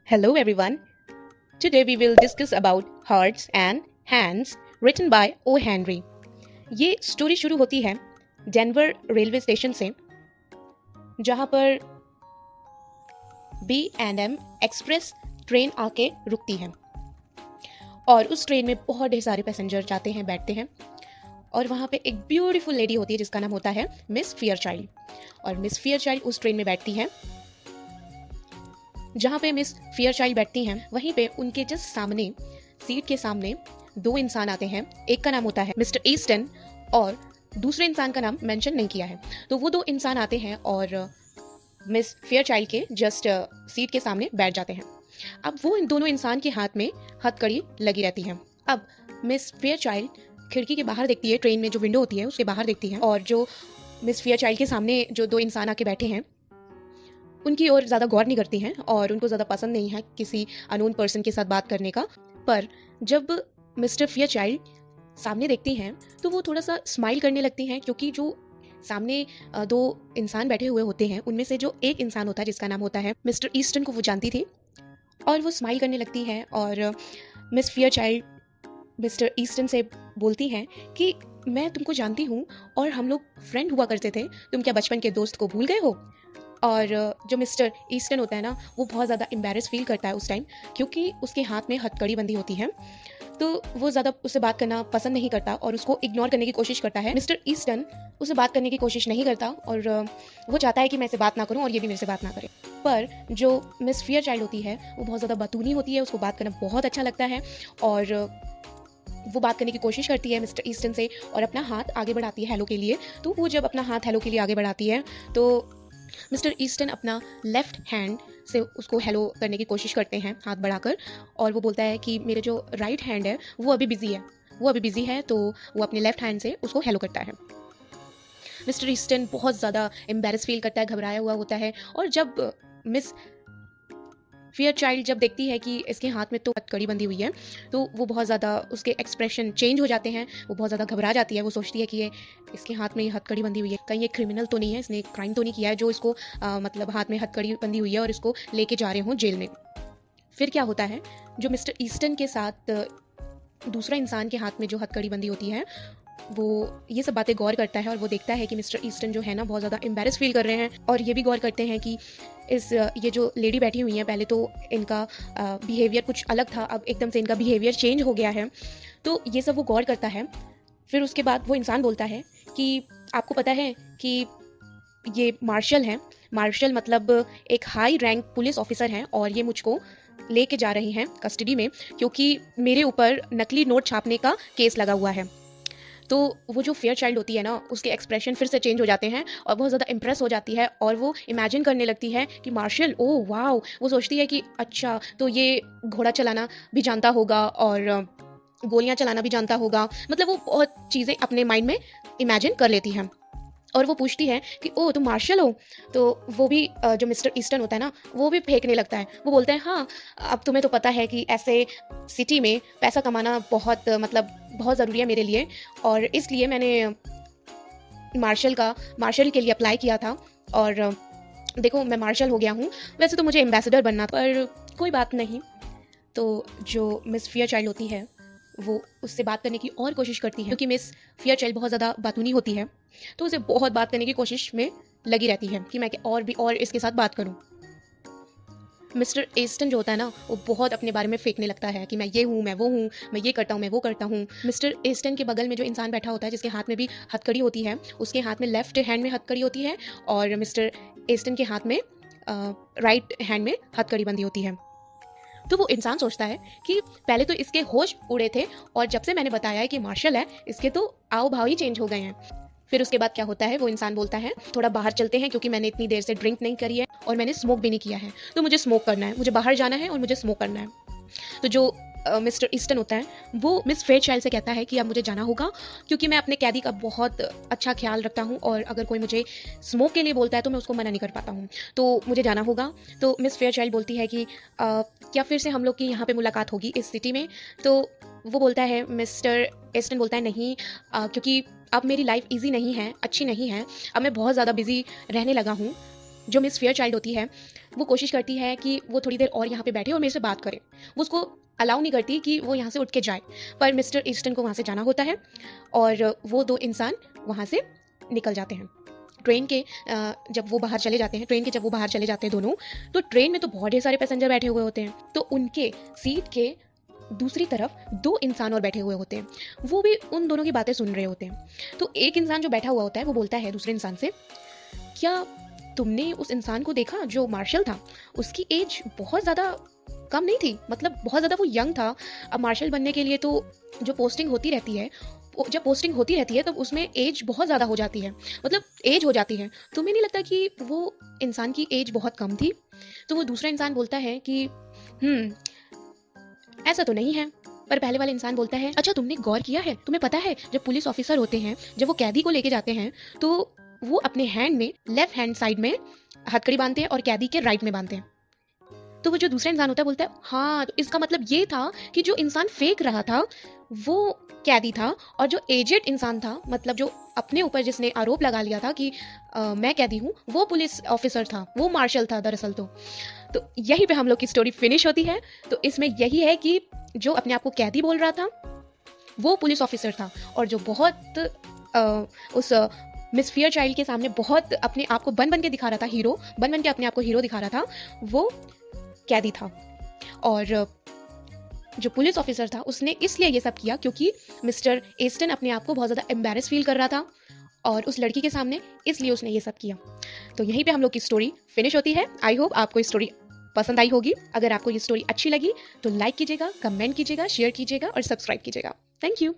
Hello everyone. Today we will discuss about Hearts and Hands written by O. Henry. ये story शुरू होती है Denver railway station से, जहाँ पर B&M एक्सप्रेस ट्रेन आके रुकती है और उस ट्रेन में बहुत ढेर सारे पैसेंजर जाते हैं, बैठते हैं और वहाँ पे एक ब्यूटीफुल लेडी होती है जिसका नाम होता है मिस फेयरचाइल्ड। और मिस फेयरचाइल्ड उस ट्रेन में बैठती हैं। जहाँ पे मिस फेयरचाइल्ड बैठती हैं वहीं पे उनके जस्ट सामने, सीट के सामने दो इंसान आते हैं। एक का नाम होता है मिस्टर ईस्टन और दूसरे इंसान का नाम मेंशन नहीं किया है। तो वो दो इंसान आते हैं और मिस फेयरचाइल्ड के जस्ट सीट के सामने बैठ जाते हैं। अब वो इन दोनों इंसान के हाथ में हथकड़ी लगी रहती है। अब मिस फेयरचाइल्ड खिड़की के बाहर देखती है, ट्रेन में जो विंडो होती है उसके बाहर देखती है और जो मिस फेयरचाइल्ड के सामने जो दो इंसान आके बैठे हैं उनकी ओर ज़्यादा गौर नहीं करती हैं और उनको ज़्यादा पसंद नहीं है किसी अननोन पर्सन के साथ बात करने का। पर जब मिस्टर फेयरचाइल्ड सामने देखती हैं तो वो थोड़ा सा स्माइल करने लगती हैं, क्योंकि जो सामने दो इंसान बैठे हुए होते हैं उनमें से जो एक इंसान होता है जिसका नाम होता है मिस्टर ईस्टन को वो जानती थी और वो स्माइल करने लगती है और मिस फेयरचाइल्ड मिस्टर ईस्टन से बोलती हैं कि मैं तुमको जानती हूँ और हम लोग फ्रेंड हुआ करते थे, तुम क्या बचपन के दोस्त को भूल गए हो। और जो मिस्टर ईस्टन होता है ना, वो बहुत ज़्यादा एम्बैरेस फील करता है उस टाइम, क्योंकि उसके हाथ में हथकड़ी बंधी होती है। तो वो ज़्यादा उससे बात करना पसंद नहीं करता और उसको इग्नोर करने की कोशिश करता है। मिस्टर ईस्टन उससे बात करने की कोशिश नहीं करता और वो चाहता है कि मैं इससे बात ना करूं और ये भी मेरे से बात ना करे। पर जो मिस फेयरचाइल्ड होती है वो बहुत ज़्यादा बतूनी होती है, उसको बात करना बहुत अच्छा लगता है और वो बात करने की कोशिश करती है मिस्टर ईस्टन से और अपना हाथ आगे बढ़ाती है हेलो के लिए। तो वो जब अपना हाथ हेलो के लिए आगे बढ़ाती है तो मिस्टर ईस्टन अपना लेफ्ट हैंड से उसको हेलो करने की कोशिश करते हैं हाथ बढ़ाकर, और वो बोलता है कि मेरे जो राइट हैंड है वो अभी बिजी है। तो वो अपने लेफ्ट हैंड से उसको हेलो करता है। मिस्टर ईस्टन बहुत ज़्यादा एम्बैरेस फील करता है, घबराया हुआ होता है। और जब मिस फेयरचाइल्ड जब देखती है कि इसके हाथ में तो हथकड़ी बंधी हुई है तो वो बहुत ज़्यादा, उसके एक्सप्रेशन चेंज हो जाते हैं, वो बहुत ज़्यादा घबरा जाती है। वो सोचती है कि ये इसके हाथ में ये हथकड़ी बंधी हुई है, कहीं ये क्रिमिनल तो नहीं है, इसने क्राइम तो नहीं किया है जो इसको मतलब हाथ में हथकड़ी बंधी हुई है और इसको लेके जा रहे हों जेल में। फिर क्या होता है, जो मिस्टर ईस्टन के साथ दूसरा इंसान के हाथ में जो हथकड़ी बंधी होती है वो ये सब बातें गौर करता है और वो देखता है कि मिस्टर ईस्टन जो है ना बहुत ज़्यादा एम्बैरेस फील कर रहे हैं। और ये भी गौर करते हैं कि ये जो लेडी बैठी हुई है, पहले तो इनका बिहेवियर कुछ अलग था, अब एकदम से इनका बिहेवियर चेंज हो गया है। तो ये सब वो गौर करता है। फिर उसके बाद वो इंसान बोलता है कि आपको पता है कि ये मार्शल हैं, मार्शल मतलब एक हाई रैंक पुलिस ऑफिसर हैं और ये मुझको लेके जा रहे हैं कस्टडी में, क्योंकि मेरे ऊपर नकली नोट छापने का केस लगा हुआ है। तो वो जो फेयरचाइल्ड होती है ना, उसके एक्सप्रेशन फिर से चेंज हो जाते हैं और बहुत ज़्यादा इम्प्रेस हो जाती है और वो इमेजिन करने लगती है कि मार्शल, ओह वाओ। वो सोचती है कि अच्छा तो ये घोड़ा चलाना भी जानता होगा और गोलियां चलाना भी जानता होगा, मतलब वो बहुत चीज़ें अपने माइंड में इमेजिन कर लेती है। और वो पूछती है कि ओह तुम मार्शल हो। तो वो भी जो मिस्टर ईस्टन होता है ना, वो भी फेंकने लगता है। वो बोलता है हाँ, अब तुम्हें तो पता है कि ऐसे सिटी में पैसा कमाना बहुत मतलब बहुत ज़रूरी है मेरे लिए, और इसलिए मैंने मार्शल के लिए अप्लाई किया था और देखो मैं मार्शल हो गया हूँ। वैसे तो मुझे एम्बेसडर बनना था, पर कोई बात नहीं। तो जो मिस फेयरचाइल्ड होती है वो उससे बात करने की और कोशिश करती है, क्योंकि मिस फेयरचाइल्ड बहुत ज़्यादा बातूनी होती है तो उसे बहुत बात करने की कोशिश में लगी रहती है कि मैं और इसके साथ बात करूं। मिस्टर ईस्टन जो होता है ना, वो बहुत अपने बारे में फेंकने लगता है कि मैं ये हूँ, मैं वो हूँ, मैं ये करता हूँ, मैं वो करता हूँ। मिस्टर ईस्टन के बगल में जो इंसान बैठा होता है जिसके हाथ में भी हथकड़ी होती है, उसके हाथ में लेफ्ट हैंड में हथकड़ी होती है और मिस्टर ईस्टन के हाथ में राइट हैंड में हथकड़ी बंधी होती है। तो वो इंसान सोचता है कि पहले तो इसके होश उड़े थे और जब से मैंने बताया है कि मार्शल है, इसके तो आओ भाव ही चेंज हो गए हैं। फिर उसके बाद क्या होता है, वो इंसान बोलता है थोड़ा बाहर चलते हैं, क्योंकि मैंने इतनी देर से ड्रिंक नहीं करी है और मैंने स्मोक भी नहीं किया है, तो मुझे स्मोक करना है, मुझे बाहर जाना है और मुझे स्मोक करना है। तो जो मिस्टर ईस्टन होता है वो मिस फेयरचाइल्ड से कहता है कि अब मुझे जाना होगा, क्योंकि मैं अपने कैदी का बहुत अच्छा ख्याल रखता हूँ और अगर कोई मुझे स्मोक के लिए बोलता है तो मैं उसको मना नहीं कर पाता हूँ, तो मुझे जाना होगा। तो मिस फेयरचाइल्ड बोलती है कि क्या फिर से हम लोग की यहाँ पे मुलाकात होगी इस सिटी में। तो वो बोलता है, मिस्टर ईस्टन बोलता है नहीं, क्योंकि अब मेरी लाइफ ईजी नहीं है, अच्छी नहीं है, अब मैं बहुत ज़्यादा बिजी रहने लगा हूँ, जो मिस फेयरचाइल्ड होती है वो कोशिश करती है कि वो थोड़ी देर और यहाँ पे बैठे और मेरे से बात करे। वो उसको अलाउ नहीं करती कि वो यहाँ से उठ के जाए, पर मिस्टर ईस्टन को वहाँ से जाना होता है और वो दो इंसान वहाँ से निकल जाते हैं। ट्रेन के जब वो बाहर चले जाते हैं दोनों, तो ट्रेन में तो बहुत ढेर सारे पैसेंजर बैठे हुए होते हैं। तो उनके सीट के दूसरी तरफ दो इंसान और बैठे हुए होते हैं, वो भी उन दोनों की बातें सुन रहे होते हैं। तो एक इंसान जो बैठा हुआ होता है वो बोलता है दूसरे इंसान से, क्या तुमने उस इंसान को देखा जो मार्शल था? उसकी एज बहुत ज़्यादा कम नहीं थी, मतलब बहुत ज़्यादा वो यंग था। अब मार्शल बनने के लिए तो जो पोस्टिंग होती रहती है, जब पोस्टिंग होती रहती है तब उसमें एज बहुत ज़्यादा हो जाती है, मतलब एज हो जाती है। तुम्हें नहीं लगता कि वो इंसान की एज बहुत कम थी? तो वो दूसरा इंसान बोलता है कि ऐसा तो नहीं है। पर पहले वाले इंसान बोलता है, अच्छा तुमने गौर किया है, तुम्हें पता है जब पुलिस ऑफिसर होते हैं, जब वो कैदी को लेके जाते हैं तो वो अपने हैंड में लेफ्ट हैंड साइड में हथकड़ी बांधते हैं और कैदी के राइट में बांधते हैं। तो वो जो दूसरा इंसान होता है बोलता है, हाँ तो इसका मतलब ये था कि जो इंसान फेंक रहा था वो कैदी था और जो एजेड इंसान था, मतलब जो अपने ऊपर जिसने आरोप लगा लिया था कि मैं कैदी हूँ, वो पुलिस ऑफिसर था, वो मार्शल था दरअसल। तो यहीं पे हम लोग की स्टोरी फिनिश होती है। तो इसमें यही है कि जो अपने आप को कैदी बोल रहा था वो पुलिस ऑफिसर था, और जो बहुत उस मिस फेयरचाइल्ड के सामने बहुत अपने आप को बन के दिखा रहा था, हीरो बन के अपने आप को हीरो दिखा रहा था, वो कैदी था। और जो पुलिस ऑफिसर था उसने इसलिए ये सब किया क्योंकि मिस्टर ईस्टन अपने आप को बहुत ज़्यादा एम्बैरेस फील कर रहा था और उस लड़की के सामने, इसलिए उसने ये सब किया। तो यहीं पे हम लोग की स्टोरी फिनिश होती है। आई होप आपको ये स्टोरी पसंद आई होगी। अगर आपको ये स्टोरी अच्छी लगी तो लाइक कीजिएगा, कमेंट कीजिएगा, शेयर कीजिएगा और सब्सक्राइब कीजिएगा। Thank you.